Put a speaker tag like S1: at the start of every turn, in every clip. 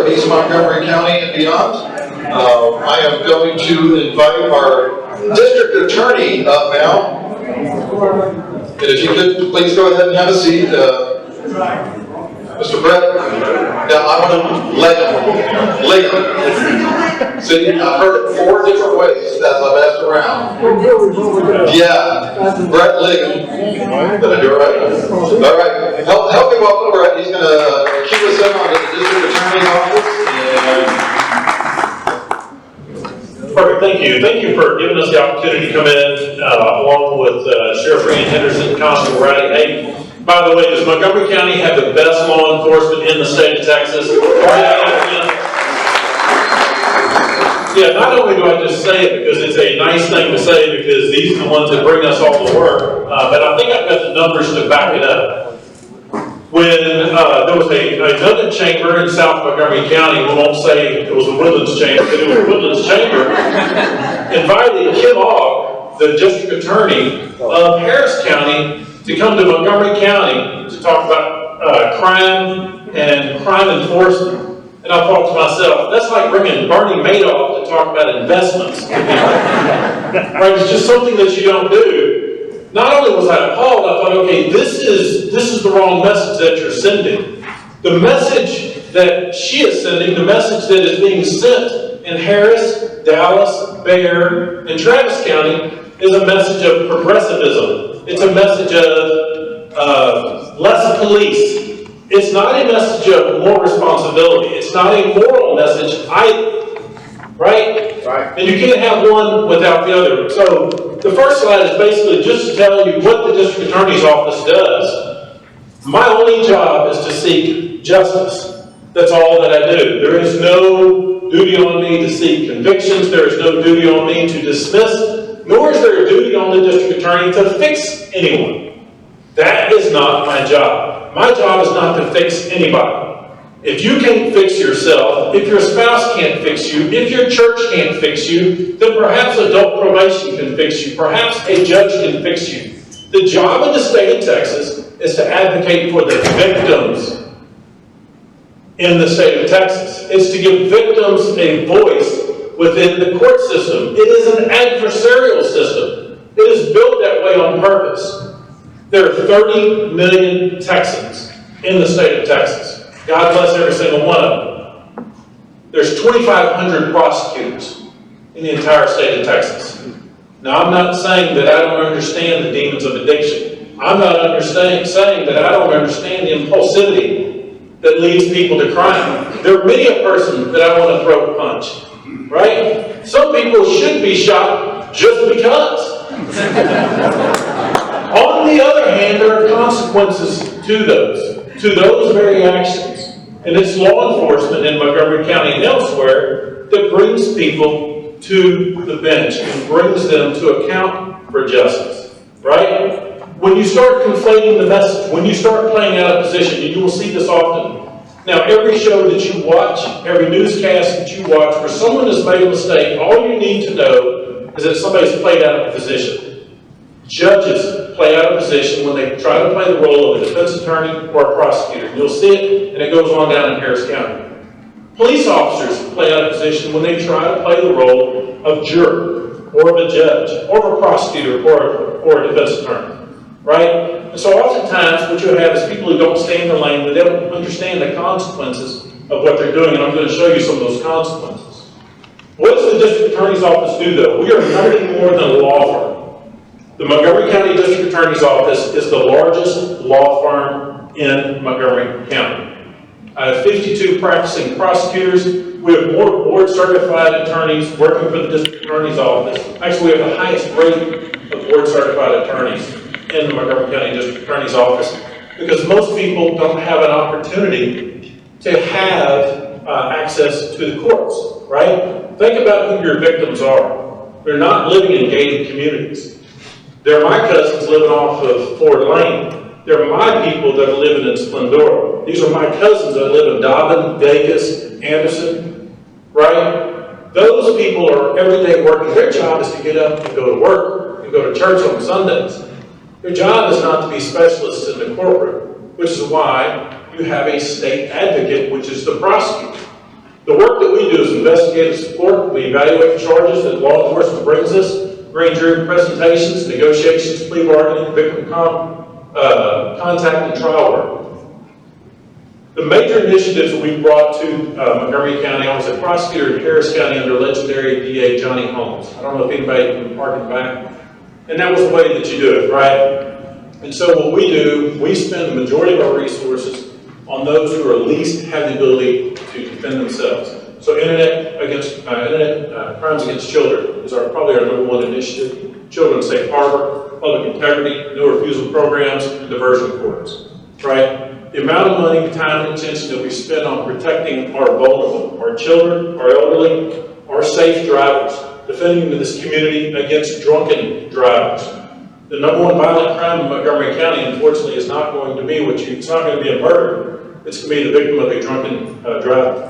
S1: of East Montgomery County and beyond. I am going to invite our District Attorney up now. And if you could, please go ahead and have a seat. Mr. Brett, now I want to Ligon. See, I've heard it 4 different ways as I've asked around. Yeah, Brett Ligon. Did I do it right? All right, help me welcome Brett. He's going to cue us in on the District Attorney's office.
S2: Perfect, thank you. Thank you for giving us the opportunity to come in along with Sheriff Rand Henderson and Constable Rowdy Hayden. By the way, does Montgomery County have the best law enforcement in the state of Texas? Yeah, not only do I just say it because it's a nice thing to say because these are the ones that bring us all to work, but I think I've got the numbers to back it up. When there was another chamber in South Montgomery County, we won't say it was a Woodlands chamber, but it was a Woodlands chamber, invited Kim Ogg, the district attorney of Harris County, to come to Montgomery County to talk about crime and crime enforcement. And I thought to myself, that's like bringing Bernie Madoff to talk about investments. Right? It's just something that you don't do. Not only was I appalled, I thought, okay, this is the wrong message that you're sending. The message that she is sending, the message that is being sent in Harris, Dallas, Bexar, and Travis County is a message of progressivism. It's a message of less police. It's not a message of more responsibility. It's not a moral message either. Right? Right. And you can't have one without the other. So the first slide is basically just to tell you what the District Attorney's Office does. My only job is to seek justice. That's all that I do. There is no duty on me to seek convictions. There is no duty on me to dismiss, nor is there a duty on the District Attorney to fix anyone. That is not my job. My job is not to fix anybody. If you can't fix yourself, if your spouse can't fix you, if your church can't fix you, then perhaps adult probation can fix you. Perhaps a judge can fix you. The job of the state of Texas is to advocate for the victims in the state of Texas. It's to give victims a voice within the court system. It is an adversarial system. It is built that way on purpose. There are 30 million Texans in the state of Texas. God bless every single one of them. There's 2,500 prosecutors in the entire state of Texas. Now, I'm not saying that I don't understand the demons of addiction. I'm not saying that I don't understand the impulsivity that leads people to crime. There are many a person that I want to throat punch, right? Some people should be shot just because. On the other hand, there are consequences to those very actions. And it's law enforcement in Montgomery County and elsewhere that brings people to the bench and brings them to account for justice, right? When you start conflating the message, when you start playing out a position, and you will see this often. Now, every show that you watch, every newscast that you watch, where someone has made a mistake, all you need to know is that somebody's played out a position. Judges play out a position when they try to play the role of a defense attorney or a prosecutor. You'll see it, and it goes on down in Harris County. Police officers play out a position when they try to play the role of juror, or of a judge, or of a prosecutor, or a defense attorney, right? And so oftentimes what you have is people who don't stay in their lane, they don't understand the consequences of what they're doing, and I'm going to show you some of those consequences. What does the District Attorney's Office do, though? We are nothing more than a law firm. The Montgomery County District Attorney's Office is the largest law firm in Montgomery County. I have 52 practicing prosecutors. We have more board-certified attorneys working for the District Attorney's Office. Actually, we have the highest rate of board-certified attorneys in the Montgomery County District Attorney's Office because most people don't have an opportunity to have access to the courts, right? Think about who your victims are. They're not living in gated communities. They're my cousins living off of Ford Lane. They're my people that are living in Splendora. These are my cousins that live in Dobbin, Vegas, Anderson, right? Those people are everyday working. Their job is to get up and go to work and go to church on Sundays. Their job is not to be specialists in the courtroom, which is why you have a state advocate, which is the prosecutor. The work that we do is investigative support. We evaluate the charges that law enforcement brings us, grand jury presentations, negotiations, plea bargaining, victim contact, and trial work. The major initiatives that we brought to Montgomery County, I was a prosecutor in Harris County under legendary DA Johnny Holmes. I don't know if anybody can park in the back. And that was the way that you do it, right? And so what we do, we spend the majority of our resources on those who are least have the ability to defend themselves. So internet crimes against children is probably our #1 initiative. Children Safe Harbor, public integrity, no refusal programs, and diversion courts, right? The amount of money, time, and attention that we spend on protecting our vulnerable, our children, our elderly, our safe drivers, defending this community against drunken drivers. The #1 violent crime in Montgomery County, unfortunately, is not going to be it's not going to be a murder. It's going to be the victim of a drunken driver,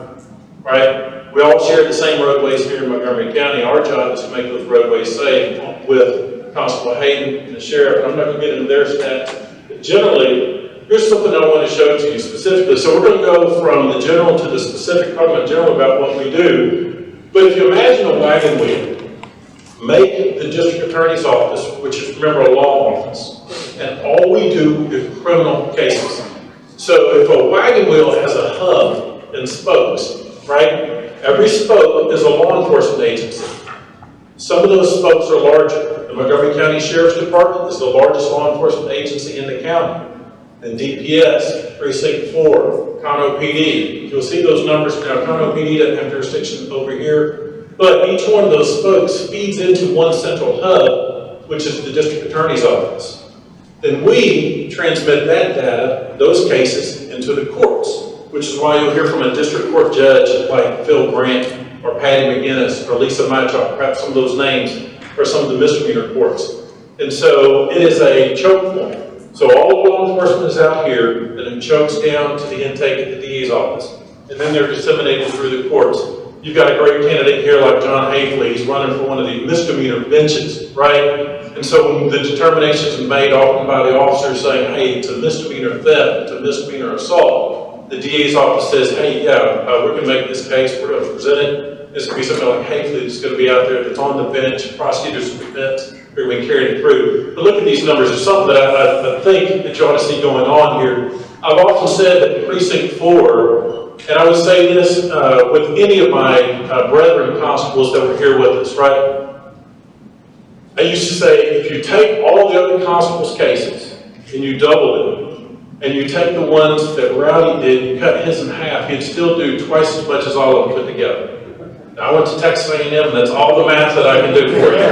S2: right? We all share the same roadways here in Montgomery County. Our job is to make those roadways safe with Constable Hayden and the sheriff. I'm not going to get into their stats, but generally, here's something I want to show to you specifically. So we're going to go from the general to the specific, talking about general about what we do. But if you imagine a wagon wheel, make the district attorney's office, which is, remember, a law office, and all we do is criminal cases. So if a wagon wheel has a hub and spokes, right? Every spoke is a law enforcement agency. Some of those spokes are larger. The Montgomery County Sheriff's Department is the largest law enforcement agency in the county. And DPS, Precinct 4, Conroe PD. You'll see those numbers now. Conroe PD doesn't have jurisdiction over here. But each one of those spokes feeds into one central hub, which is the district attorney's office. Then we transmit that data, those cases, into the courts, which is why you'll hear from a district court judge like Phil Grant or Patty McGinnis or Lisa Mychalk, perhaps some of those names, or some of the misdemeanor courts. And so it is a choke point. So all the law enforcement is out here, and it chokes down to the intake at the DA's office. And then they're disseminated through the courts. You've got a great candidate here like John Hafley. He's running for one of the misdemeanor benches, right? And so when the determinations are made often by the officers saying, hey, it's a misdemeanor theft, it's a misdemeanor assault, the DA's office says, hey, yeah, we're going to make this case, we're going to present it. It's going to be something like Hafley that's going to be out there that's on the bench, prosecutors of defense, who are going to carry it through. But look at these numbers. There's something that I think that you ought to see going on here. I've often said that Precinct 4, and I would say this with any of my brethren constables that were here with us, right? I used to say, if you take all the other constables' cases and you double them, and you take the ones that Rowdy did, you cut his in half, he'd still do twice as much as all of them put together. Now, I went to Texas A&M, and that's all the math that I can do for you.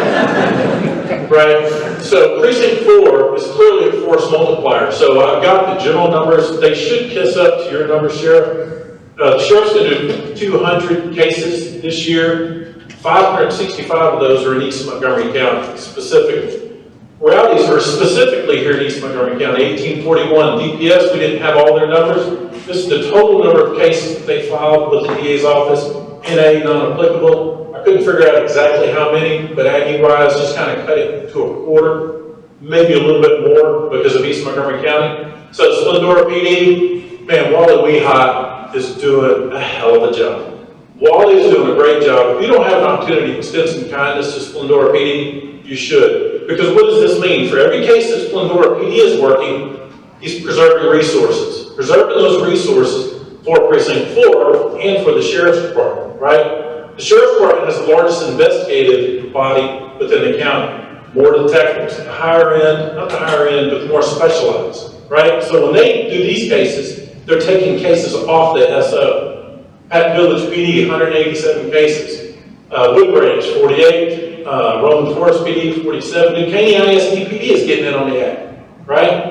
S2: Right? So Precinct 4 is clearly a force multiplier. So I've got the general numbers. They should kiss up to your numbers, Sheriff. The Sheriff's going to do 200 cases this year. 565 of those are in East Montgomery County, specifically. Rowdy's are specifically here in East Montgomery County, 1841. DPS, we didn't have all their numbers. This is the total number of cases that they filed with the DA's office. NA, non-applicable. I couldn't figure out exactly how many, but Aggie-wise, just kind of cut it to a quarter, maybe a little bit more because of East Montgomery County. So Splendora PD, man, Wally Weehot is doing a hell of a job. Wally's doing a great job. If you don't have an opportunity to extend some kindness to Splendora PD, you should. Because what does this mean? For every case that Splendora PD is working, he's preserving resources. Preserving those resources for Precinct 4 and for the Sheriff's Department, right? The Sheriff's Department has the largest investigative body within the county. More detectives, the higher end, not the higher end, but the more specialized, right? So when they do these cases, they're taking cases off the SO. At Village PD, 187 cases. Woodbridge, 48. Roman Forest PD, 47. New Caney ISD PD is getting in on the act, right?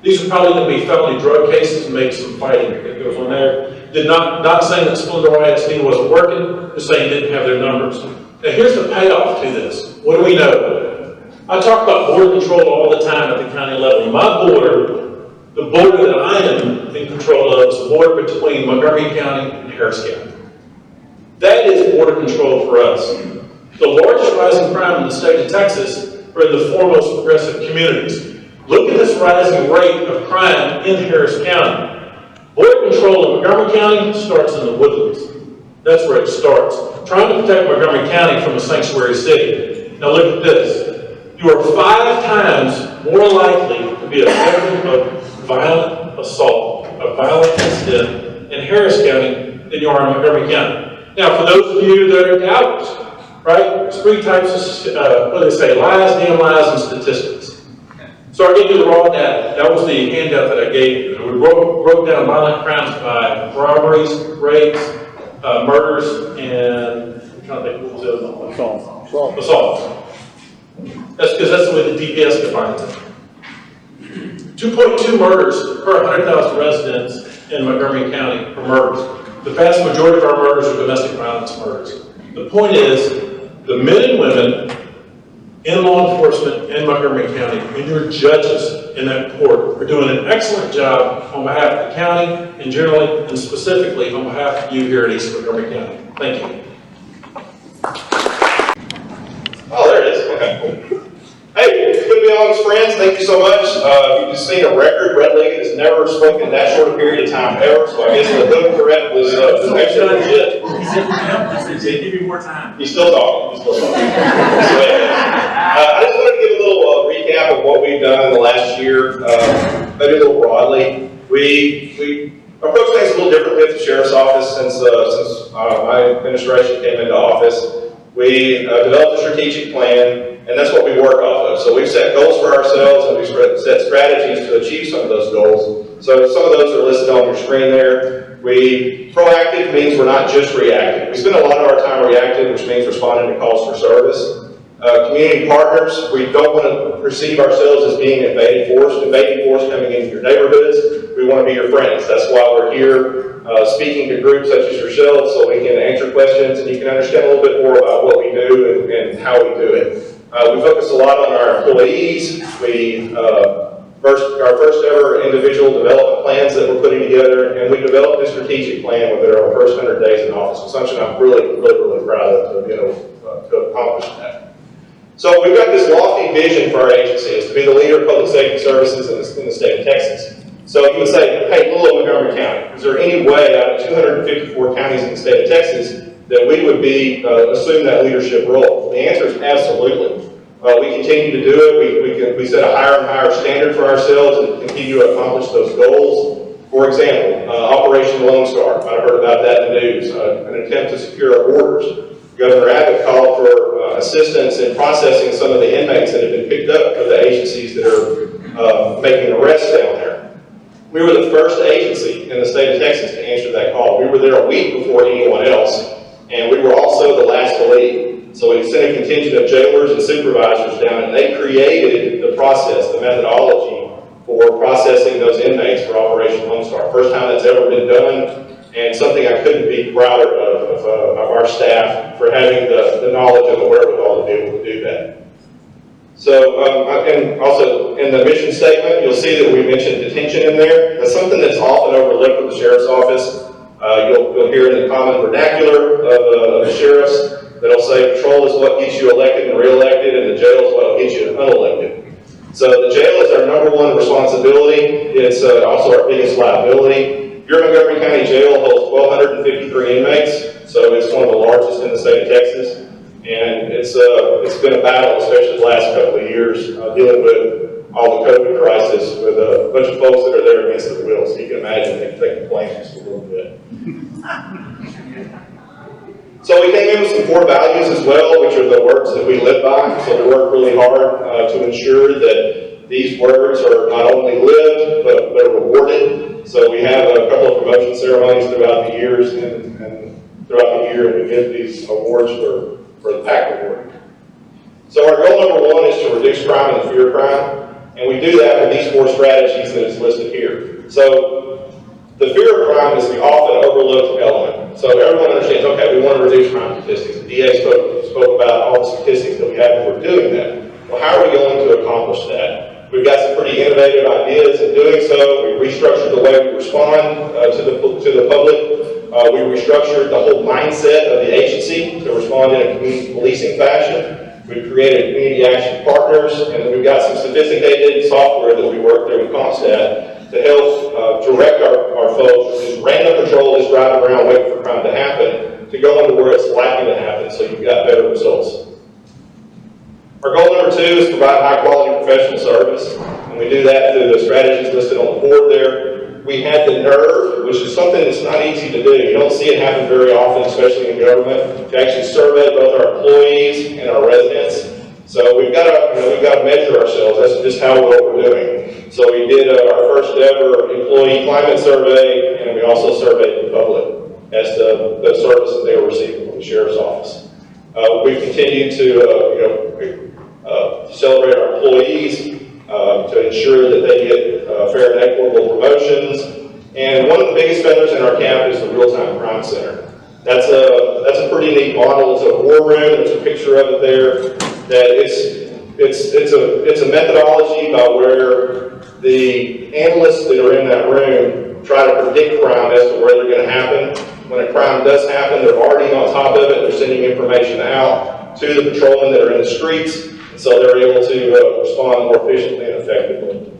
S2: These are probably going to be felony drug cases and maybe some fighting that goes on there. Not saying that Splendora ISD wasn't working, just saying didn't have their numbers. Now here's the payoff to this. What do we know? I talk about border control all the time at the county level. My border, the border that I am in control of, is the border between Montgomery County and Harris County. That is border control for us. The largest rising crime in the state of Texas are in the foremost progressive communities. Look at this rising rate of crime in Harris County. Border control in Montgomery County starts in the Woodlands. That's where it starts. Trying to protect Montgomery County from a sanctuary city. Now look at this. You are 5 times more likely to be a victim of violent assault, a violent incident in Harris County than you are in Montgomery County. Now, for those of you that are doubters, right, there's 3 types of, what do they say, lies, damn lies, and statistics. So I gave you the raw data. That was the handout that I gave you. We broke down violent crimes by robberies, rapes, murders, and I'm trying to think what was the other one? Assaults. That's because that's the way the DPS defines it. 2.2 murders per 100,000 residents in Montgomery County for murders. The vast majority of our murders are domestic violence murders. The point is, the men and women in law enforcement in Montgomery County and your judges in that court are doing an excellent job on behalf of the county and generally and specifically on behalf of you here at East Montgomery County. Thank you.
S3: Oh, there it is. Okay, cool. Hey, it's good to be on with friends. Thank you so much. You've just seen a record. Brett Ligon has never spoken in that short a period of time ever, so I guess the hook correct was actually legit.
S4: He said, give me more time.
S3: He's still talking. He's still talking. I just wanted to give a little recap of what we've done in the last year, maybe a little broadly. We approach things a little differently at the Sheriff's Office since my administration came into office. We developed a strategic plan, and that's what we work off of. So we've set goals for ourselves, and we've set strategies to achieve some of those goals. So some of those are listed on your screen there. Proactive means we're not just reactive. We spend a lot of our time reactive, which means responding to calls for service. Community partners, we don't want to perceive ourselves as being invading force coming into your neighborhoods. We want to be your friends. That's why we're here speaking to groups such as yourselves so we can answer questions and you can understand a little bit more about what we do and how we do it. We focus a lot on our employees. Our first ever individual development plans that we're putting together, and we developed a strategic plan within our first 100 days in office. It's something I'm really proud of to accomplish that. So we've got this lofty vision for our agency, is to be the leader of public safety services in the state of Texas. So you would say, hey, little Montgomery County, is there any way out of 254 counties in the state of Texas that we would assume that leadership role? The answer is absolutely. We continue to do it. We set a higher and higher standard for ourselves and continue to accomplish those goals. For example, Operation Lone Star. You might have heard about that in the news. An attempt to secure our borders. Governor Abbott called for assistance in processing some of the inmates that have been picked up for the agencies that are making arrests down there. We were the first agency in the state of Texas to answer that call. We were there a week before anyone else, and we were also the last to leave. So we sent a contingent of jailers and supervisors down, and they created the process, the methodology for processing those inmates for Operation Lone Star. First time that's ever been done, and something I couldn't be prouder of our staff for having the knowledge and the wherewithal to be able to do that. So, and also in the mission statement, you'll see that we mentioned detention in there. That's something that's often overlooked with the Sheriff's Office. You'll hear in the common vernacular of the sheriffs that'll say patrol is what gets you elected and reelected, and the jail is what gets you unelected. So the jail is our #1 responsibility. It's also our biggest liability. Your Montgomery County Jail holds 1,253 inmates, so it's one of the largest in the state of Texas. And it's been a battle, especially the last couple of years, dealing with all the COVID crisis with a bunch of folks that are there against their will. So you can imagine they complain just a little bit. So we came in with some core values as well, which are the words that we live by. So we work really hard to ensure that these words are not only lived, but they're rewarded. So we have a couple of promotion ceremonies throughout the years and throughout the year, and we give these awards for the PAC award. So our goal #1 is to reduce crime and the fear of crime, and we do that with these 4 strategies that is listed here. So the fear of crime is the often overlooked element. So everyone understands, okay, we want to reduce crime statistics. The DA spoke about all the statistics that we have and we're doing that. Well, how are we going to accomplish that? We've got some pretty innovative ideas in doing so. We restructured the way we respond to the public. We restructured the whole mindset of the agency to respond in a community policing fashion. We've created community action partners, and we've got some sophisticated software that we work through with CompStat to help direct our folks. Random patrol is driving around waiting for crime to happen. to go into where it's likely to happen so you've got better results. Our goal number 2 is to provide high quality professional service, and we do that through the strategies listed on the board there. We had the nerve, which is something that's not easy to do. You don't see it happen very often, especially in government, to actually survey both our employees and our residents. So we've got to measure ourselves. That's just how well we're doing. So we did our first ever employee climate survey, and we also surveyed the public as to the service that they were receiving from the sheriff's office. We've continued to celebrate our employees, to ensure that they get fair and equitable promotions. And one of the biggest vendors in our camp is the Real-Time Crime Center. That's a pretty neat model. It's a war room. There's a picture of it there. That it's a methodology by where the analysts that are in that room try to predict crime as to where they're going to happen. When a crime does happen, they're already on top of it. They're sending information out to the patrolmen that are in the streets, and so they're able to respond more efficiently and effectively.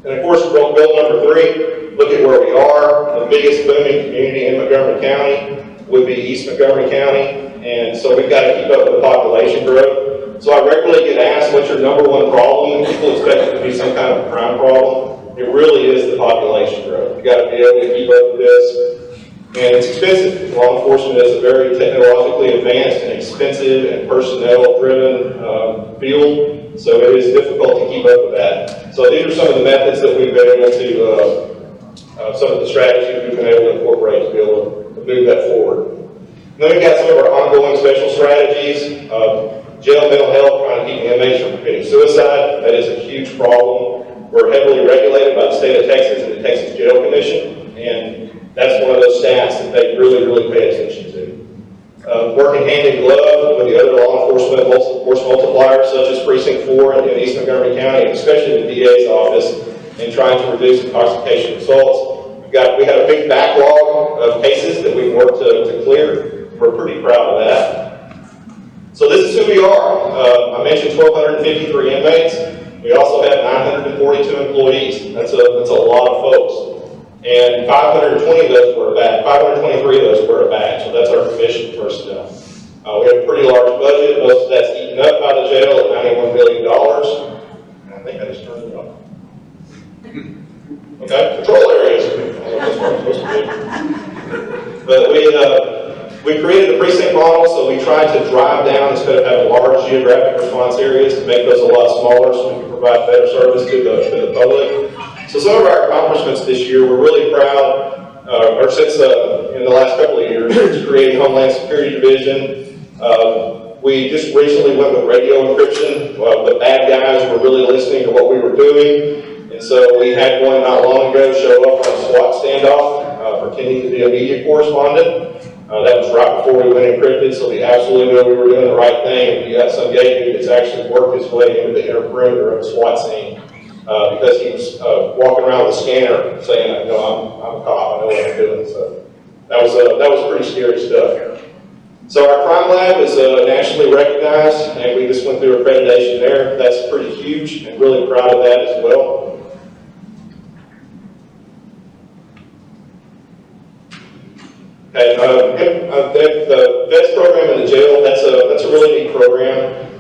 S3: And of course, goal number 3, look at where we are. The biggest booming community in Montgomery County would be East Montgomery County, and so we've got to keep up with the population growth. So I regularly get asked, what's your number 1 problem? And people expect it to be some kind of crime problem. It really is the population growth. You've got to be able to keep up with this. And it's expensive. Law enforcement is a very technologically advanced and expensive and personnel-driven field, so it is difficult to keep up with that. So these are some of the methods that we've been able to, some of the strategies we've been able to incorporate to be able to move that forward. And then we've got some of our ongoing special strategies. Jail mental health, trying to keep the inmates from committing suicide. That is a huge problem. We're heavily regulated by the state of Texas and the Texas Jail Commission, and that's one of those stats that they really pay attention to. Working hand in glove with the other law enforcement force multipliers, such as Precinct 4 in East Montgomery County, especially the DA's office, in trying to reduce intoxication assaults. We had a big backlog of cases that we've worked to clear. We're pretty proud of that. So this is who we are. I mentioned 1,253 inmates. We also have 942 employees. That's a lot of folks. And 520 of those were back. 523 of those were back. So that's our commissioned personnel. We have a pretty large budget. Most of that's eaten up by the jail at $91 million. I think I just turned it off. Okay, patrol areas. That's what I'm supposed to do. But we created a precinct model, so we tried to drive down instead of having large geographic response areas to make those a lot smaller so we can provide better service to the public. So some of our accomplishments this year, we're really proud, or since in the last couple of years, creating Homeland Security Division. We just recently went with radio encryption. The bad guys were really listening to what we were doing. And so we had one not long ago show up on a SWAT standoff, pretending to be a media correspondent. That was right before we went encrypted, so we absolutely knew we were doing the right thing. And we got some gay dude that's actually worked his way into the inner perimeter of the SWAT scene because he was walking around with a scanner saying, I'm a cop, I know what I'm doing. So that was pretty scary stuff. So our crime lab is nationally recognized, and we just went through accreditation there. That's pretty huge, and really proud of that as well. Okay, the VETS program in the jail, that's a really neat program.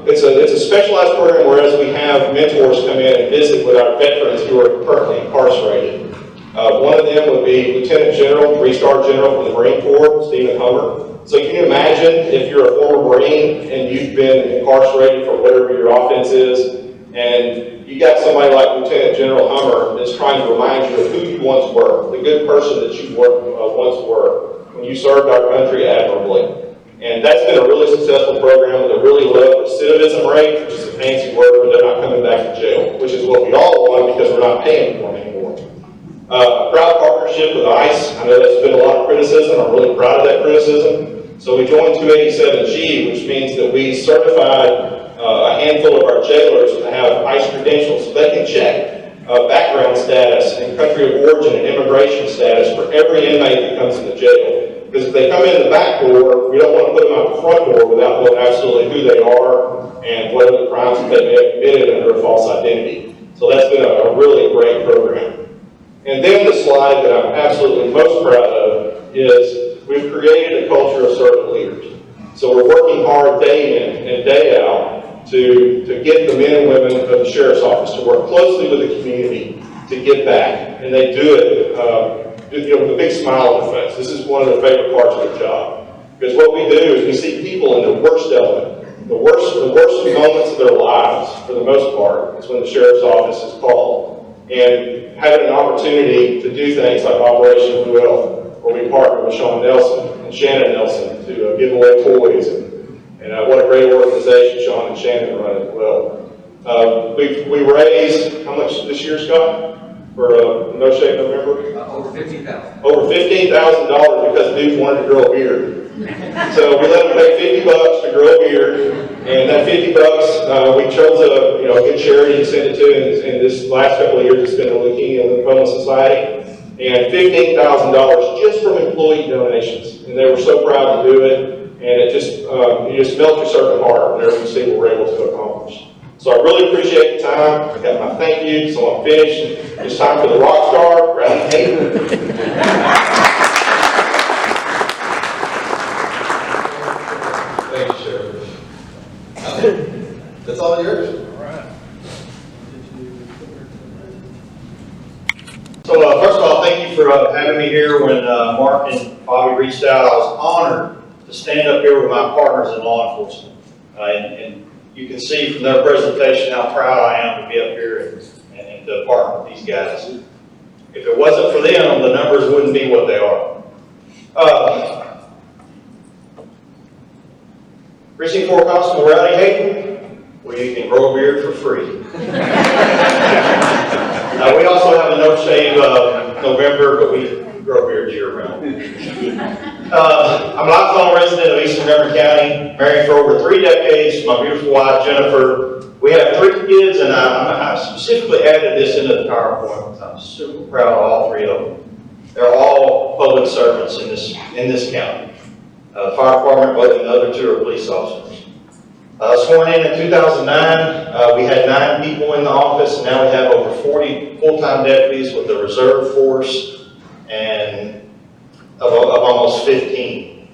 S3: It's a specialized program, whereas we have mentors come in and visit with our veterans who are currently incarcerated. One of them would be Lieutenant General, 3-star General from the Marine Corps, Stephen Hummer. So can you imagine if you're a former Marine and you've been incarcerated for whatever your offense is, and you got somebody like Lieutenant General Hummer that's trying to remind you of who you once were, the good person that you once were, when you served our country admirably. And that's been a really successful program with a really low recidivism rate, which is a fancy word for they're not coming back to jail, which is what we all want because we're not paying for them anymore. A proud partnership with ICE. I know that's been a lot of criticism. I'm really proud of that criticism. So we joined 287G, which means that we certified a handful of our jailers to have ICE credentials so they can check background status and country of origin and immigration status for every inmate that comes into jail. Because if they come in the back door, we don't want to put them out the front door without knowing absolutely who they are and what other crimes that they may have committed under a false identity. So that's been a really great program. And then the slide that I'm absolutely most proud of is we've created a culture of servant leaders. So we're working hard day in and day out to get the men and women of the Sheriff's Office to work closely with the community to give back. And they do it with a big smile on their face. This is one of their favorite parts of their job. Because what we do is we see people in the worst element, the worst moments of their lives, for the most part, is when the Sheriff's Office is called. And having an opportunity to do things like Operation Blue Elf, where we partner with Sean Nelson and Shannon Nelson to give away toys, and what a great organization Sean and Shannon run as well. We raised, how much this year, Scott? For No Shave November?
S5: Over $15,000.
S3: Over $15,000 because dudes wanted to grow a beard. So we let them pay $50 to grow a beard, and that $50, we chose a good charity to send it to. And this last couple of years, it's been the Leukemia and Lymphoma Society, and $15,000 just from employee donations. And they were so proud to do it, and it just you just melt your servant heart whenever you see what we're able to accomplish. So I really appreciate the time. I got my thank you, so I'm finished. It's time for the rock star, Rand Henderson.
S1: Thank you, Sheriff. That's all yours?
S6: So first of all, thank you for having me here. When Mark and Bobby reached out, I was honored to stand up here with my partners in law enforcement. And you can see from their presentation how proud I am to be up here and to partner with these guys. If it wasn't for them, the numbers wouldn't be what they are. Precinct 4 Constable Rowdy Hayden, where you can grow a beard for free. We also have a no shave November, but we grow beards year round. I'm a lifelong resident of East Montgomery County, married for over 3 decades to my beautiful wife, Jennifer. We have 3 kids, and I specifically added this into the PowerPoint because I'm super proud of all 3 of them. They're all public servants in this county. Fire department, but the other 2 are police officers. Sworn in 2009, we had 9 people in the office, and now we have over 40 full-time deputies with a reserve force and of almost 15.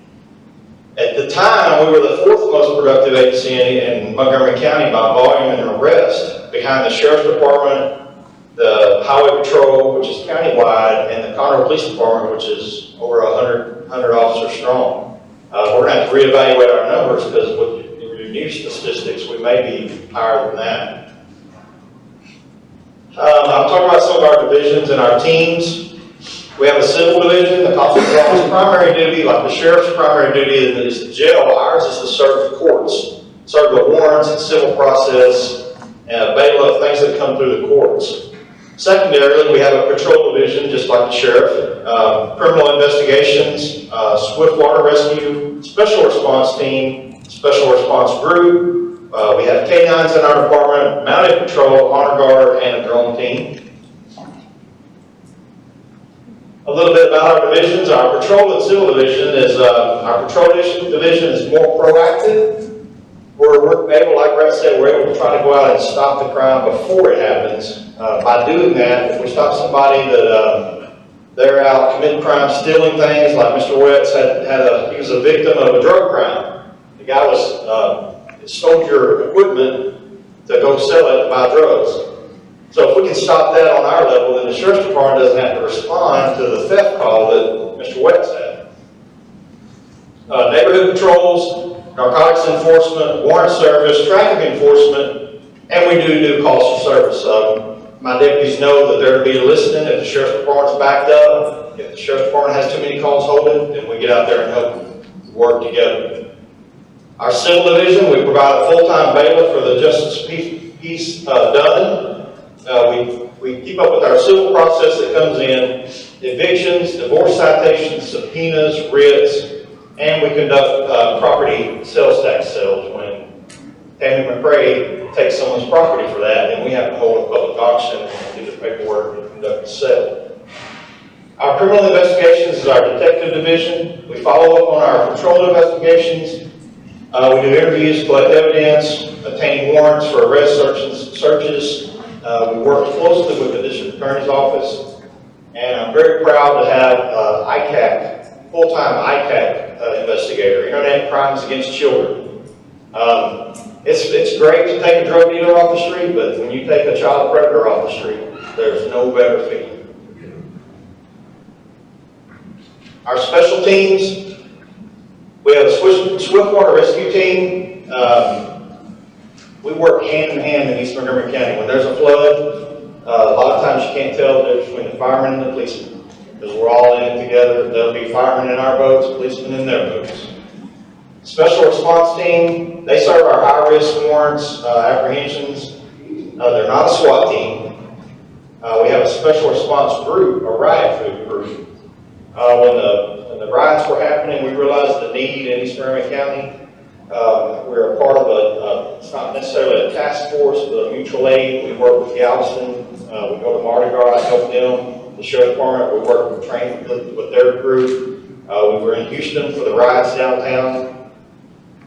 S6: At the time, we were the 4th most productive agency in Montgomery County by volume and arrest, behind the Sheriff's Department, the Highway Patrol, which is countywide, and the Conroe Police Department, which is over 100 officers strong. We're going to have to reevaluate our numbers because with your new statistics, we may be higher than that. I'll talk about some of our divisions and our teams. We have a civil division. The Constable Office's primary duty, like the Sheriff's primary duty, is the jail. Ours is to serve the courts, serve the warrants and civil process, and bailiff, things that come through the courts. Secondarily, we have a patrol division, just like the Sheriff, criminal investigations, swift water rescue, special response team, special response group. We have canines in our department, mounted patrol, honor guard, and a drone team. A little bit about our divisions. Our patrol and civil division is, our patrol division is more proactive. We're able, like Brett said, we're able to try to go out and stop the crime before it happens. By doing that, if we stop somebody that they're out committing crimes, stealing things, like Mr. Wetz he was a victim of a drug crime. The guy stole your equipment to go sell it and buy drugs. So if we can stop that on our level, then the Sheriff's Department doesn't have to respond to the theft call that Mr. Wetz had. Neighborhood patrols, narcotics enforcement, warrant service, traffic enforcement, and we do calls for service. My deputies know that they're to be listening if the Sheriff's Department's backed up. If the Sheriff's Department has too many calls holding, then we get out there and help work together. Our civil division, we provide a full-time bailiff for the justice piece done. We keep up with our civil process that comes in, evictions, divorce citations, subpoenas, writs, and we conduct property sales tax sales. When Tammy McRae takes someone's property for that, then we have to hold a public auction and do the paperwork and conduct the sale. Our criminal investigations is our detective division. We follow up on our patrol investigations. We do interviews, collect evidence, obtain warrants for arrest searches. We work closely with the District Attorney's Office, and I'm very proud to have ICAC full-time ICAC investigator, Internet Crimes Against Children. It's great to take a drug dealer off the street, but when you take a child predator off the street, there's no better feeling. Our special teams, we have a swiftwater rescue team. We work hand in hand in East Montgomery County. When there's a flood, a lot of times you can't tell the difference between the firemen and the policemen, because we're all in it together. There'll be firemen in our boats, policemen in their boats. Special response team, they serve our high-risk warrants, apprehensions. They're not a SWAT team. We have a special response group, a riot group. When the riots were happening, we realized the need in East Montgomery County. We're a part of it's not necessarily a task force, but a mutual aid. We work with Galveston. We go to Mardi Gras, help them. The sheriff department, we work with train with their group. We were in Houston for the riots downtown.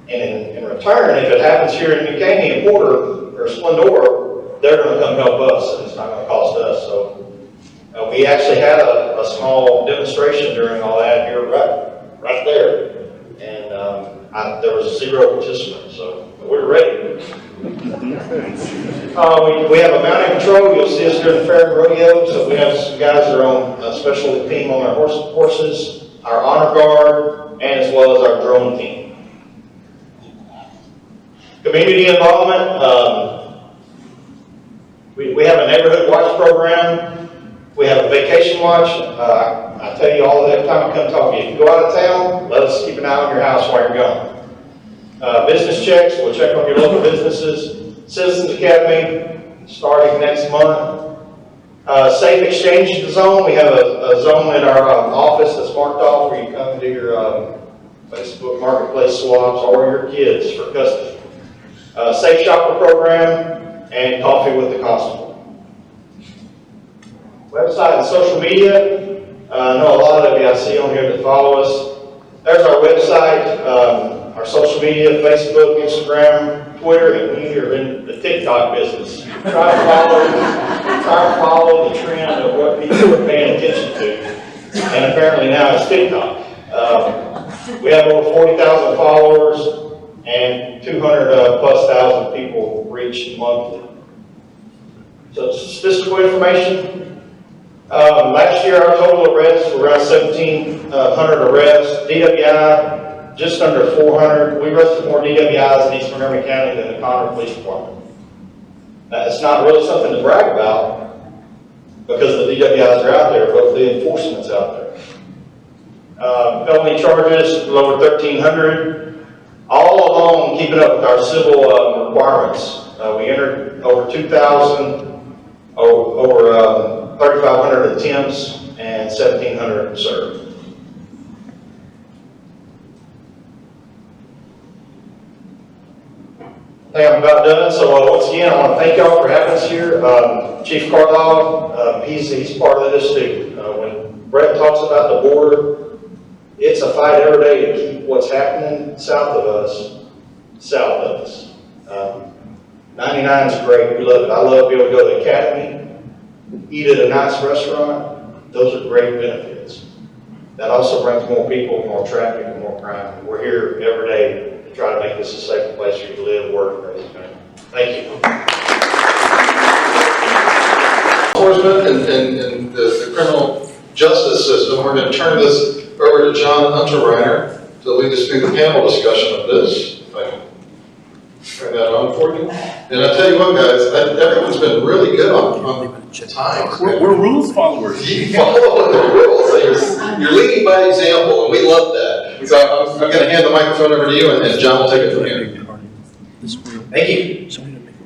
S6: And in return, if it happens here in New Caney and Porter or Splendora, they're going to come help us, and it's not going to cost us. So we actually had a small demonstration during all that here, right there, and there was 0 participants, so we're ready. We have a mounting control. You'll see us during the fair and rodeo. So we have some guys that are on a special team on our horses, our honor guard, and as well as our drone team. Community involvement, we have a neighborhood watch program. We have a vacation watch. I tell you all every time I come talk to you, if you go out of town, let us keep an eye on your house while you're gone. Business checks, we'll check on your local businesses. Citizens Academy, starting next month. Safe exchange zone, we have a zone in our office that's marked off where you come and do your Facebook Marketplace swaps or your kids for custody. Safe Shopper program, and Coffee with the Constable. Website and social media. I know a lot of you I see on here that follow us. There's our website, our social media, Facebook, Instagram, Twitter, and we are in the TikTok business. Try to follow the trend of what people are paying attention to. And apparently now it's TikTok. We have over 40,000 followers and 200+ people reached monthly. So statistical information. Last year our total arrests were around 1,700 arrests. DWI, just under 400. We arrested more DWIs in East Montgomery County than the Conroe Police Department. It's not really something to brag about because the DWIs are out there, but the enforcement's out there. Felony charges, a little over 1,300. All along, keeping up with our civil requirements. We entered over 2,000, over 3,500 attempts, and 1,700 served. I think I'm about done. So once again, I want to thank y'all for having us here. Chief Carlisle, he's part of this too. When Brett talks about the border, it's a fight every day to keep what's happening south of us. 99 is great. We love it. I love being able to go to the academy, eat at a nice restaurant. Those are great benefits. That also brings more people, more traffic, and more crime. We're here every day to try to make this a safer place for you to live, work, and raise a family. Thank you.
S1: Enforcement and the criminal justice system. We're going to turn this over to Jon Unterreiner to lead us through the panel discussion of this. If I can turn that on for you. And I tell you what, guys, everyone's been really good on time.
S4: We're rules followers.
S1: You follow the rules. So you're leading by example, and we love that. So I'm going to hand the microphone over to you, and Jon will take it from here.
S5: Thank you.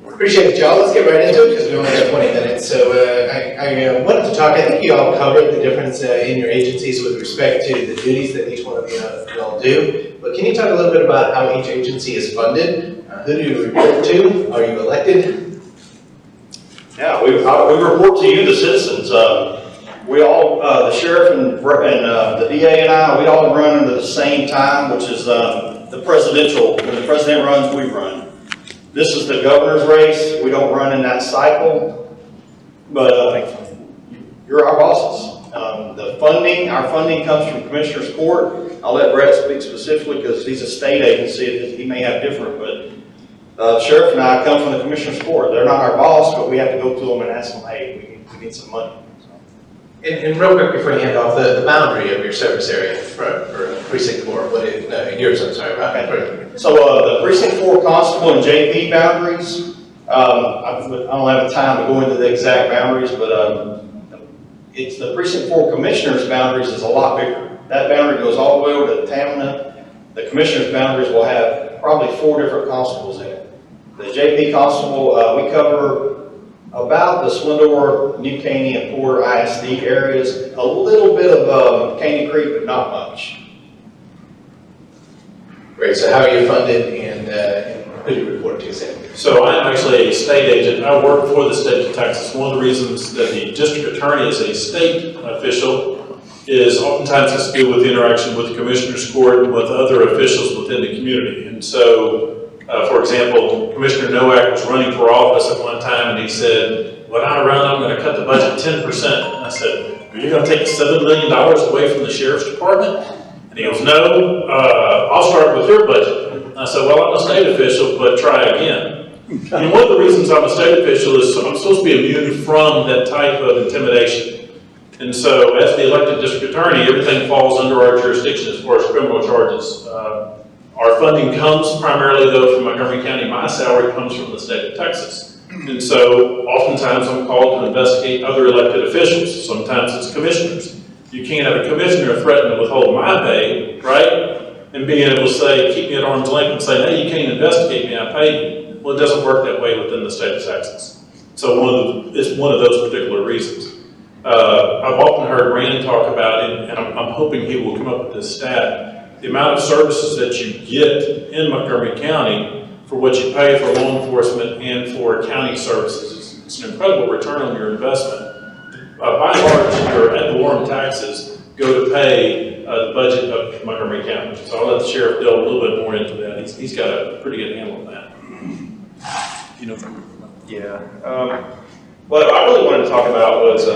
S5: Appreciate it, y'all. Let's get right into it because we only have 20 minutes. So I wanted to talk. I think you all covered the difference in your agencies with respect to the duties that each one of you all do. But can you talk a little bit about how each agency is funded? Who do you report to? Are you elected?
S6: Yeah, we report to you, the citizens. We all, the sheriff and the DA and I, we all run under the same time, which is the presidential. When the president runs, we run. This is the governor's race. We don't run in that cycle, but you're our bosses. The funding, our funding comes from Commissioner's Court. I'll let Brett speak specifically because he's a state agency. He may have different, but the sheriff and I come from the Commissioner's Court. They're not our boss, but we have to go to them and ask them, hey, we need some money.
S5: And real quick before you hand off, the boundary of your service area for Precinct 4, what is, no, yours, I'm sorry, right?
S6: Okay. So the Precinct 4 Constable and JP boundaries, I don't have time to go into the exact boundaries, but it's the Precinct 4 Commissioner's boundaries is a lot bigger. That boundary goes all the way over to Tamna. The Commissioner's boundaries will have probably 4 different constables in it. The JP Constable, we cover about the Swindor, New Caney, and Porter ISD areas. A little bit of Caney Creek, but not much.
S5: Great, so how are you funded and who do you report to, Sam?
S2: So I am actually a state agent. I work for the state of Texas. One of the reasons that the district attorney is a state official is oftentimes has to do with the interaction with the commissioner's court and with other officials within the community. And so, for example, Commissioner Nowak was running for office at one time and he said, when I run, I'm going to cut the budget 10%. And I said, are you going to take $7 million away from the sheriff's department? And he goes, no, I'll start with your budget. And I said, well, I'm a state official, but try again. And one of the reasons I'm a state official is I'm supposed to be immune from that type of intimidation. And so as the elected district attorney, everything falls under our jurisdiction as far as criminal charges. Our funding comes primarily though from Montgomery County. My salary comes from the state of Texas. And so oftentimes I'm called to investigate other elected officials. Sometimes it's commissioners. You can't have a commissioner threaten to withhold my pay, right? And being able to say, keep me at arm's length and say, hey, you can't investigate me, I pay you. Well, it doesn't work that way within the state of Texas. So it's one of those particular reasons. I've often heard Rand talk about it, and I'm hoping he will come up with this stat. The amount of services that you get in Montgomery County for what you pay for law enforcement and for county services, it's an incredible return on your investment. By and large, your ad valorem taxes go to pay the budget of Montgomery County. So I'll let the sheriff delve a little bit more into that. He's got a pretty good handle on that. You know,
S3: Yeah. What I really wanted to talk about was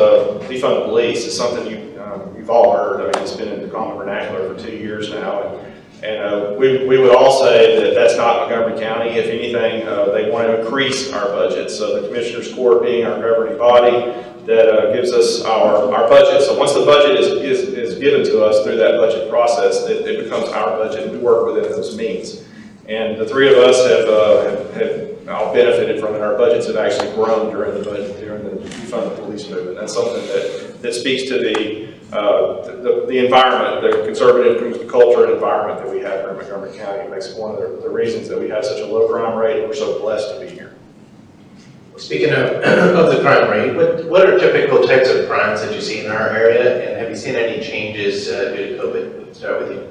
S3: defund the police. It's something you've all heard. I mean, it's been in the common vernacular for 2 years now. And we would all say that that's not Montgomery County. If anything, they want to increase our budget. So the Commissioner's Court being our governing body that gives us our budget. So once the budget is given to us through that budget process, it becomes our budget. We work within those means. And the three of us have all benefited from it. Our budgets have actually grown during the defund the police movement. That's something that speaks to the environment, the conservative culture and environment that we have here in Montgomery County. It makes it one of the reasons that we have such a low crime rate, and we're so blessed to be here.
S5: Speaking of the crime rate, what are typical types of crimes that you see in our area, and have you seen any changes due to COVID? Let's start with you.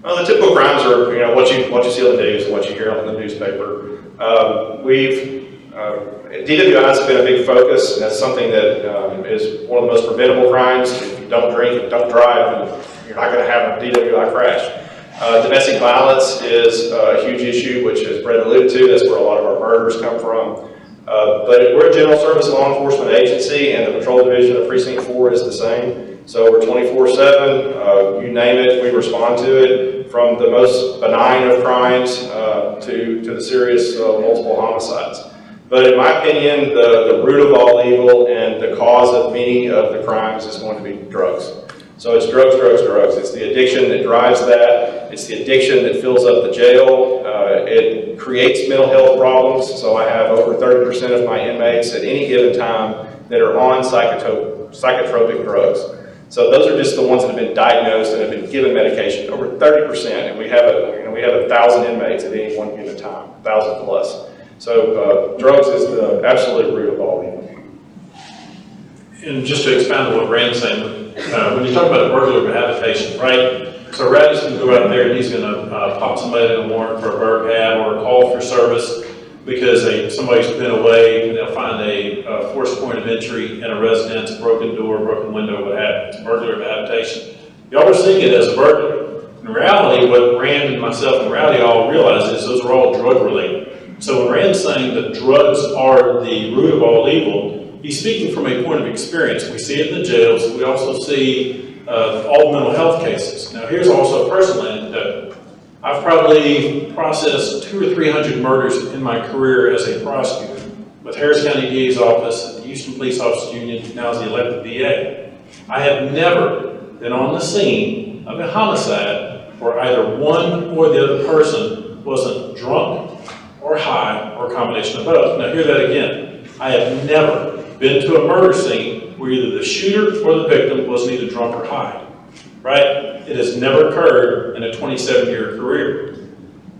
S3: Well, the typical crimes are, what you see on the news and what you hear on the newspaper. DWI has been a big focus, and that's something that is one of the most preventable crimes. If you don't drink and don't drive, then you're not going to have a DWI crash. Domestic violence is a huge issue, which as Brett alluded to, that's where a lot of our murders come from. But we're a general service law enforcement agency, and the patrol division of Precinct 4 is the same. So we're 24/7, you name it, we respond to it, from the most benign of crimes to the serious multiple homicides. But in my opinion, the root of all evil and the cause of many of the crimes is going to be drugs. So it's drugs, drugs, drugs. It's the addiction that drives that. It's the addiction that fills up the jail. It creates mental health problems. So I have over 30% of my inmates at any given time that are on psychotropic drugs. So those are just the ones that have been diagnosed and have been given medication, over 30%. And we have 1,000 inmates at any one given time, 1,000 plus. So drugs is the absolute root of all evil.
S2: and just to expand on what Rand's saying, when you talk about a burglar habitation, right? So Rowdy's going to go out there and he's going to pop somebody in a warrant for a burg hab or a call for service because somebody's been away, and they'll find a forced point of entry in a residence, broken door, broken window, what have you. It's a burglar habitation. Y'all are seeing it as a burglary. In reality, what Rand and myself and Rowdy all realize is those are all drug related. So when Rand's saying that drugs are the root of all evil, he's speaking from a point of experience. We see it in the jails. We also see all mental health cases. Now, here's also a personal anecdote. I've probably processed 200 or 300 murders in my career as a prosecutor with Harris County DA's office, the Houston Police Officers Union, now as the elected DA. I have never been on the scene of a homicide where either one or the other person wasn't drunk or high or a combination of both. Now hear that again. I have never been to a murder scene where either the shooter or the victim wasn't either drunk or high, right? It has never occurred in a 27-year career.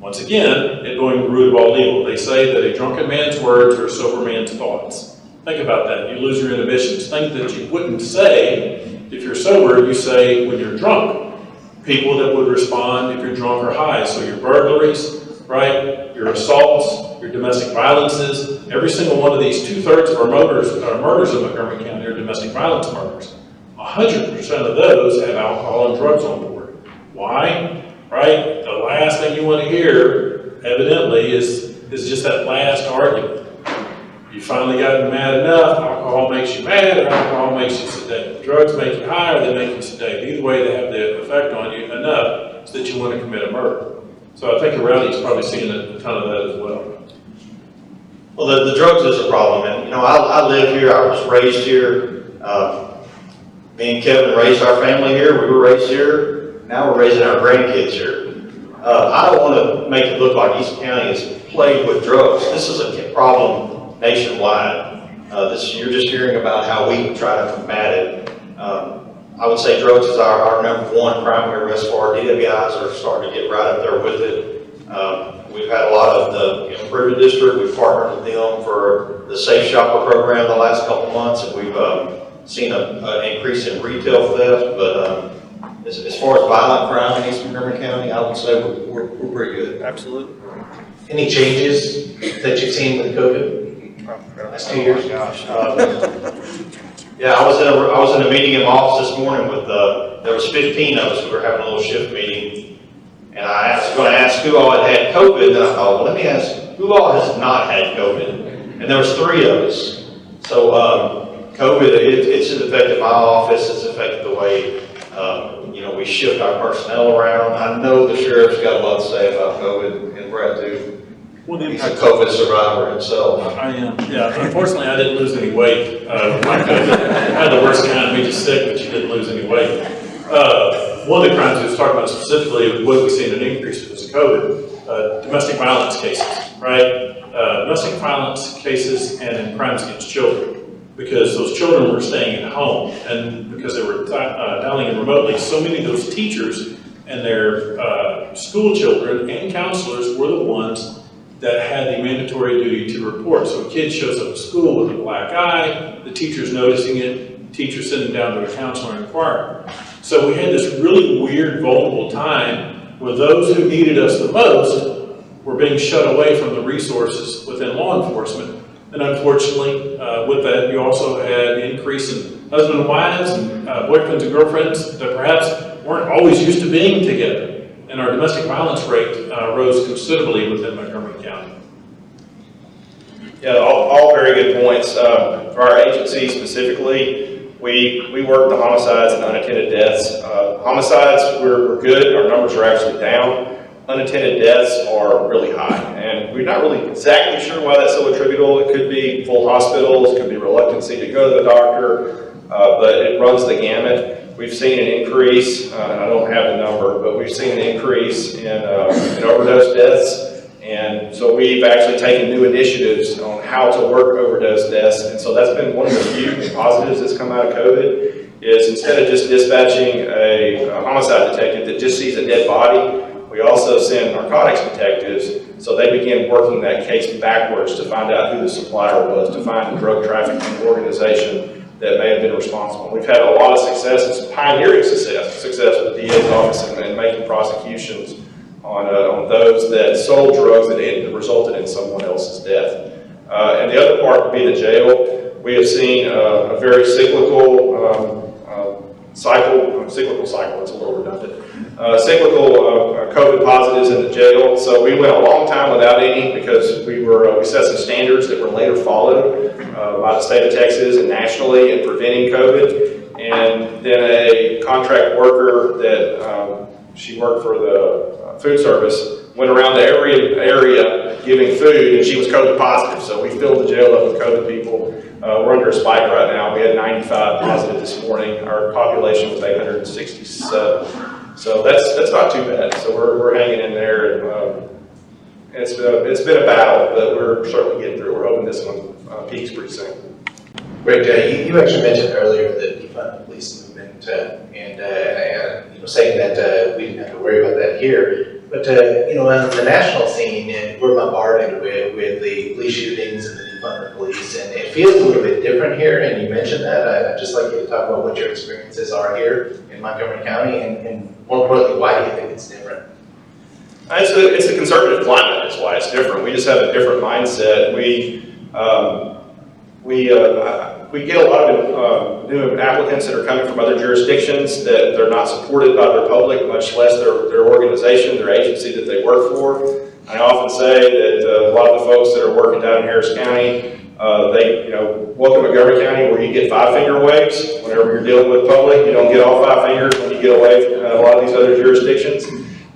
S2: Once again, it going to the root of all evil. They say that a drunken man's words are a sober man's thoughts. Think about that. You lose your inhibitions. Think that you wouldn't say, if you're sober, you say when you're drunk. People that would respond if you're drunk or high. So your burglaries, right? Your assaults, your domestic violences, every single one of these, 2/3 of our murders in Montgomery County are domestic violence murders. 100% of those have alcohol and drugs on board. Why? Right? The last thing you want to hear, evidently, is just that last argument. You finally gotten mad enough, alcohol makes you mad, or alcohol makes you sedate. Drugs make you high, or they make you sedate. Either way, they have the effect on you enough so that you want to commit a murder. So I think Rowdy's probably seeing a ton of that as well.
S6: Well, the drugs is a problem, and you know, I live here, I was raised here. Me and Kevin raised our family here, we were raised here, now we're raising our grandkids here. I don't want to make it look like East County is plagued with drugs. This is a problem nationwide. You're just hearing about how we try to combat it. I would say drugs is our #1 primary risk for our DWIs are starting to get right up there with it. We've had a lot of the Improvement District, we've partnered with them for the Safe Shopper program the last couple of months, and we've seen an increase in retail theft, but as far as violent crime in East Montgomery County, I would say we're pretty good.
S4: Absolutely.
S5: Any changes that you've seen with COVID last 2 years?
S6: Gosh. Yeah, I was in a meeting in my office this morning with, there was 15 of us who were having a little shift meeting. And I was going to ask who all had COVID, and I thought, well, let me ask who all has not had COVID. And there was 3 of us. So COVID, it's affected my office, it's affected the way, we shift our personnel around. I know the sheriff's got a lot to say about COVID, and Brett too. He's a COVID survivor himself.
S2: I am, yeah. Unfortunately, I didn't lose any weight with my COVID. I had the worst kind, made you sick, but you didn't lose any weight. One of the crimes we was talking about specifically, what we seen an increase because of COVID, domestic violence cases, right? Domestic violence cases and crimes against children. Because those children were staying at home, and because they were dialing in remotely, so many of those teachers and their school children and counselors were the ones that had the mandatory duty to report. So a kid shows up at school with a black eye, the teacher's noticing it, the teacher sending down to a counselor and inquiring. So we had this really weird, vulnerable time where those who needed us the most were being shut away from the resources within law enforcement. And unfortunately, with that, you also had an increase in husband and wives and boyfriends and girlfriends that perhaps weren't always used to being together. And our domestic violence rate rose considerably within Montgomery County.
S3: Yeah, all very good points. For our agency specifically, we work the homicides and unattended deaths. Homicides, we're good, our numbers are actually down. Unattended deaths are really high, and we're not really exactly sure why that's so attributable. It could be full hospitals, it could be reluctancy to go to the doctor, but it runs the gamut. We've seen an increase, I don't have the number, but we've seen an increase in overdose deaths, and so we've actually taken new initiatives on how to work overdose deaths, and so that's been one of the few positives that's come out of COVID, is instead of just dispatching a homicide detective that just sees a dead body, we also send narcotics detectives, so they begin working that case backwards to find out who the supplier was, to find the drug trafficking organization that may have been responsible. We've had a lot of success, and some pioneering success with the DA's office and making prosecutions on those that sold drugs that resulted in someone else's death. And the other part would be the jail. We have seen a very cyclical cycle, it's a little redundant. Cyclical COVID positives in the jail. So we went a long time without any because we set some standards that were later followed. by the state of Texas and nationally in preventing COVID. And then a contract worker that she worked for the food service went around to every area giving food, and she was COVID positive. So we filled the jail up with COVID people. We're under a spike right now. We had 95 positive this morning. Our population was 867. So that's not too bad. So we're hanging in there, and it's been a battle, but we're certainly getting through. We're hoping this one peaks pretty soon.
S5: Great. You actually mentioned earlier the defund the police movement, and you know, saying that we didn't have to worry about that here. But you know, on the national scene, we're bombarded with the police shootings and the defund the police, and it feels a little bit different here. And you mentioned that. I'd just like you to talk about what your experiences are here in Montgomery County, and more importantly, why do you think it's different?
S3: It's a conservative climate. That's why it's different. We just have a different mindset. We get a lot of new applicants that are coming from other jurisdictions that they're not supported by their public, much less their organization, their agency that they work for. I often say that a lot of the folks that are working down in Harris County, welcome to Montgomery County, where you get 5-finger waves whenever you're dealing with public. You don't get all 5 fingers when you get away from a lot of these other jurisdictions.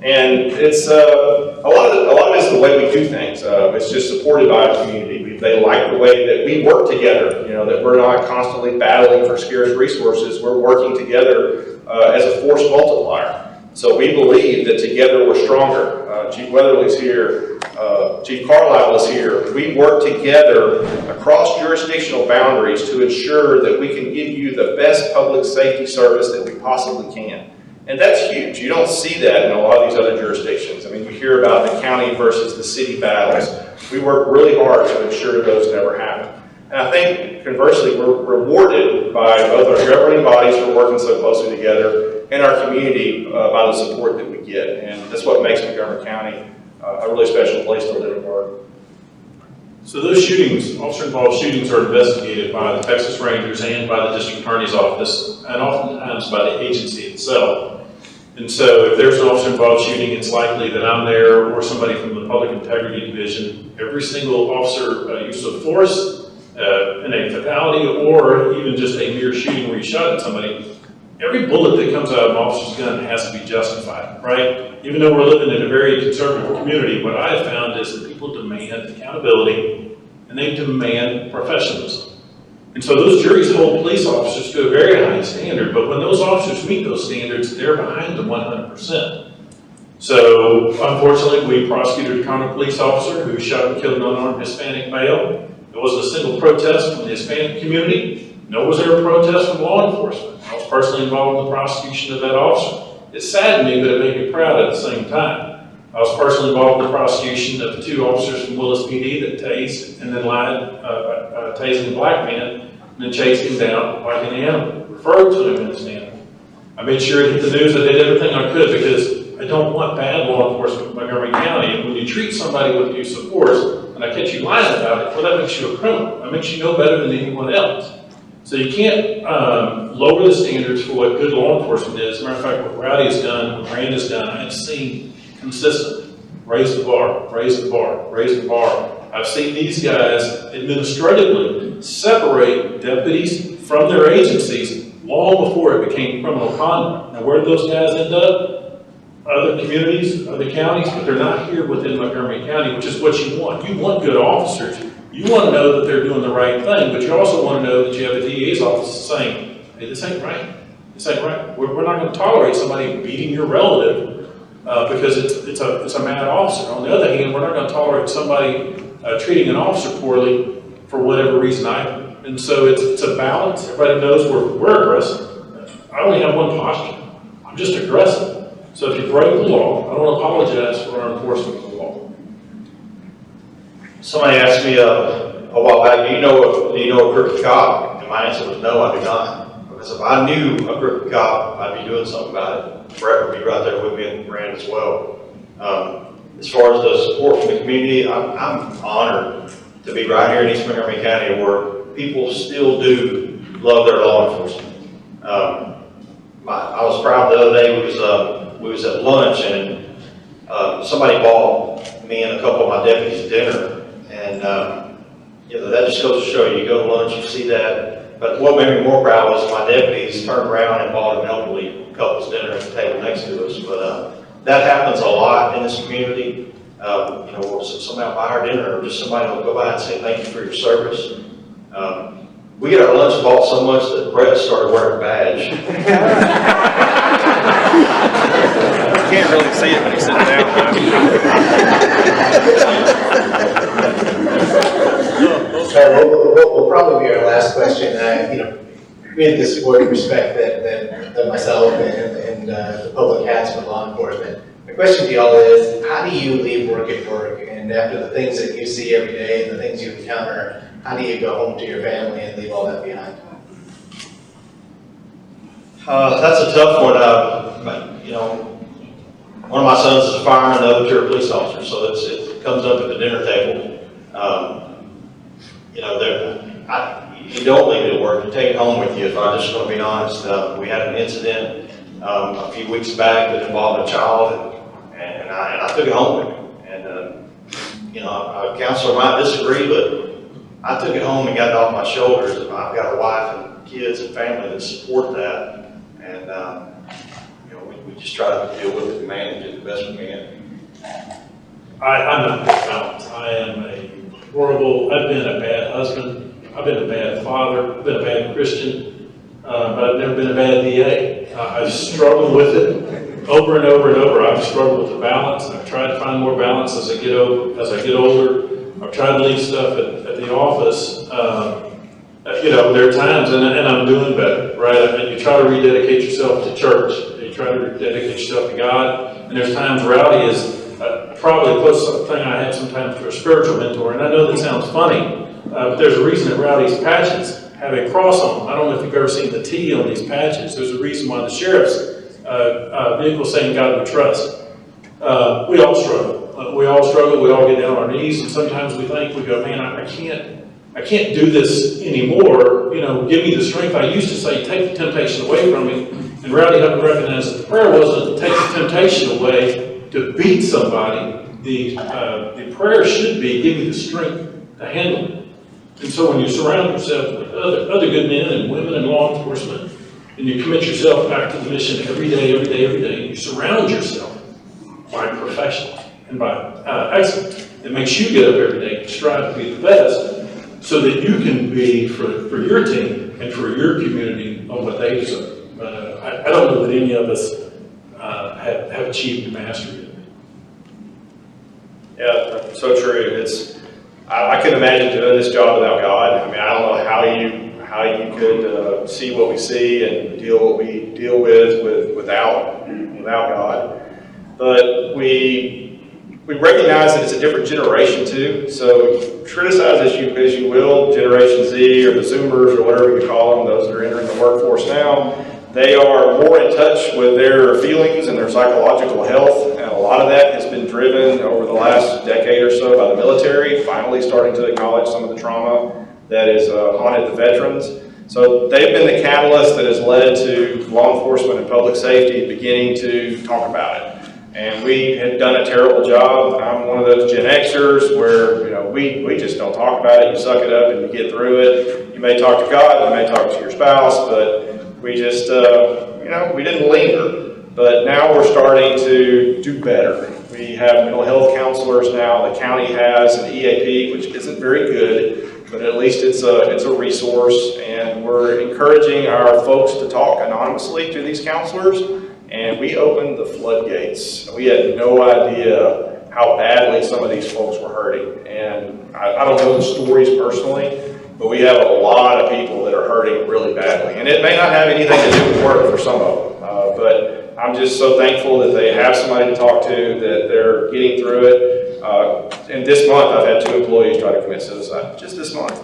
S3: And it's a lot of it's the way we do things. It's just supported by our community. They like the way that we work together. You know, that we're not constantly battling for scarce resources. We're working together as a force multiplier. So we believe that together we're stronger. Chief Weatherly's here. Chief Carlisle is here. We work together across jurisdictional boundaries to ensure that we can give you the best public safety service that we possibly can. And that's huge. You don't see that in a lot of these other jurisdictions. I mean, you hear about the county versus the city battles. We work really hard to ensure those never happen. And I think, conversely, we're rewarded by both our governing bodies for working so closely together and our community by the support that we get. And that's what makes Montgomery County a really special place to live and work.
S2: So those shootings, officer-involved shootings, are investigated by the Texas Rangers and by the District Attorney's Office, and oftentimes by the agency itself. And so if there's an officer-involved shooting, it's likely that I'm there or somebody from the Public Integrity Division. Every single officer use of force in a fatality or even just a mere shooting where you shot at somebody, every bullet that comes out of an officer's gun has to be justified, right? Even though we're living in a very conservative community, what I have found is that people demand accountability and they demand professionalism. And so those juries hold police officers to a very high standard, but when those officers meet those standards, they're behind them 100%. So unfortunately, we prosecuted a common police officer who shot and killed an unarmed Hispanic male. There wasn't a single protest from the Hispanic community, nor was there a protest from law enforcement. I was personally involved in the prosecution of that officer. It saddened me, but it made me proud at the same time. I was personally involved in the prosecution of the 2 officers from Willis PD that tased and then lied, tasing a black man, and then chased him down like an animal, referred to him as an animal. I made sure it hit the news. I did everything I could because I don't want bad law enforcement in Montgomery County. And when you treat somebody with use of force, and I catch you lying about it, well, that makes you a criminal. That makes you no better than anyone else. So you can't lower the standards for what good law enforcement is. As a matter of fact, what Rowdy has done, what Rand has done, I've seen consistently. Raise the bar, raise the bar, raise the bar. I've seen these guys administratively separate deputies from their agencies long before it became criminal conduct. Now, where did those guys end up? Other communities, other counties, but they're not here within Montgomery County, which is what you want. You want good officers. You want to know that they're doing the right thing, but you also want to know that you have a DA's office saying, hey, this ain't right. This ain't right. We're not going to tolerate somebody beating your relative because it's a mad officer. On the other hand, we're not going to tolerate somebody treating an officer poorly for whatever reason either. And so it's a balance. Everybody knows we're aggressive. I only have one posture. I'm just aggressive. So if you break the law, I don't apologize for our enforcement of the law.
S6: Somebody asked me a while back, do you know a crooked cop? And my answer was no, I do not. Because if I knew a crooked cop, I'd be doing something about it. Brett would be right there with me and Rand as well. As far as the support from the community, I'm honored to be right here in East Montgomery County where people still do love their law enforcement. I was proud the other day, we was at lunch and somebody bought me and a couple of my deputies dinner, and you know, that just goes to show you go to lunch, you see that. But what made me more proud was my deputies turned around and bought an elderly couple's dinner at the table next to us. But that happens a lot in this community. You know, we'll somebody will buy our dinner, or just somebody will go by and say thank you for your service. We get our lunch bought so much that Brett started wearing a badge.
S7: You can't really see it when he's sitting down.
S5: What will probably be our last question. You know, with the support and respect that myself and the public has for law enforcement, the question to y'all is, how do you leave work at work? And after the things that you see every day and the things you encounter, how do you go home to your family and leave all that behind?
S6: That's a tough one. You know, one of my sons is a fireman, the other two are police officers, so it comes up at the dinner table. You know, you don't leave it at work, you take it home with you, if I'm just going to be honest. We had an incident a few weeks back that involved a child, and I took it home with me. And, you know, a counselor might disagree, but I took it home and got it off my shoulders. I've got a wife and kids and family that support that, and you know, we just try to deal with it and manage it the best we can.
S2: I'm not balanced. I am I've been a bad husband, I've been a bad father, I've been a bad Christian, but I've never been a bad DA. I've struggled with it over and over and over. I've struggled with the balance. I've tried to find more balance as I get older. I've tried to leave stuff at the office. You know, there are times, and I'm doing better, right? And you try to rededicate yourself to church. You try to rededicate yourself to God. And there's times Rowdy is probably the closest thing I have sometimes to a spiritual mentor. And I know that sounds funny, but there's a reason that Rowdy's patches have a cross on them. I don't know if you've ever seen the T on these patches. There's a reason why the sheriff's vehicle saying God we trust. We all struggle. We all struggle. We all get down on our knees, and sometimes we think, we go, man, I can't do this anymore. You know, give me the strength. I used to say, take the temptation away from me. And Rowdy helped me recognize that the prayer wasn't to take the temptation away to beat somebody. The prayer should be, give me the strength to handle it. And so when you surround yourself with other good men and women in law enforcement, and you commit yourself back to the mission every day, and you surround yourself by professionals and by excellence, it makes you get up every day and strive to be the best, so that you can be for your team and for your community on what they deserve. I don't know that any of us have achieved mastery.
S7: Yeah, so true. I couldn't imagine doing this job without God. I mean, I don't know how you could see what we see and deal what we deal without God. But we recognize that it's a different generation too. So criticize as you will, Generation Z or the Zoomers or whatever you call them, those that are entering the workforce now. They are more in touch with their feelings and their psychological health, and a lot of that has been driven over the last decade or so by the military, finally starting to acknowledge some of the trauma that has haunted the veterans. So they've been the catalyst that has led to law enforcement and public safety beginning to talk about it. And we had done a terrible job. I'm one of those Gen Xers where, you know, we just don't talk about it. You suck it up and you get through it. You may talk to God, you may talk to your spouse, but we just, you know, we didn't linger. But now we're starting to do better. We have mental health counselors now. The county has an EAP, which isn't very good, but at least it's a resource. And we're encouraging our folks to talk anonymously to these counselors. And we opened the floodgates. We had no idea how badly some of these folks were hurting. And I don't know the stories personally, but we have a lot of people that are hurting really badly. And it may not have anything to do with work for some of them, but I'm just so thankful that they have somebody to talk to, that they're getting through it. And this month, I've had 2 employees try to commit suicide, just this month.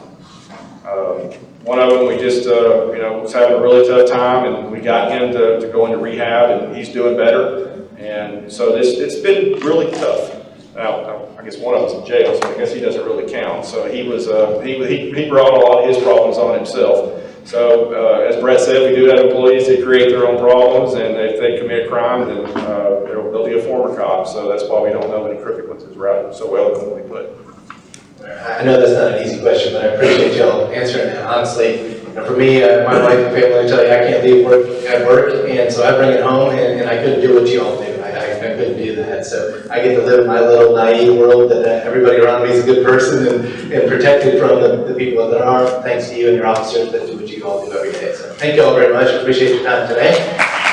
S7: One of them, we just, you know, was having a really tough time, and we got him to go into rehab, and he's doing better. And so it's been really tough. Now, I guess one of them's in jail, so I guess he doesn't really count. So he was, he brought a lot of his problems on himself. So as Brett said, we do have employees that create their own problems, and if they commit crime, then they'll be a former cop. So that's why we don't know any crooked ones, as Rowdy so eloquently put.
S5: I know that's not an easy question, but I appreciate y'all answering it honestly. And for me, my wife and family, I tell you, I can't leave work at work, and so I bring it home, and I couldn't do what you all do. I couldn't do that. So I get to live in my little naive world that everybody around me is a good person and protected from the people that are, thanks to you and your officers that do what you all do every day. So thank you all very much. Appreciate your time today.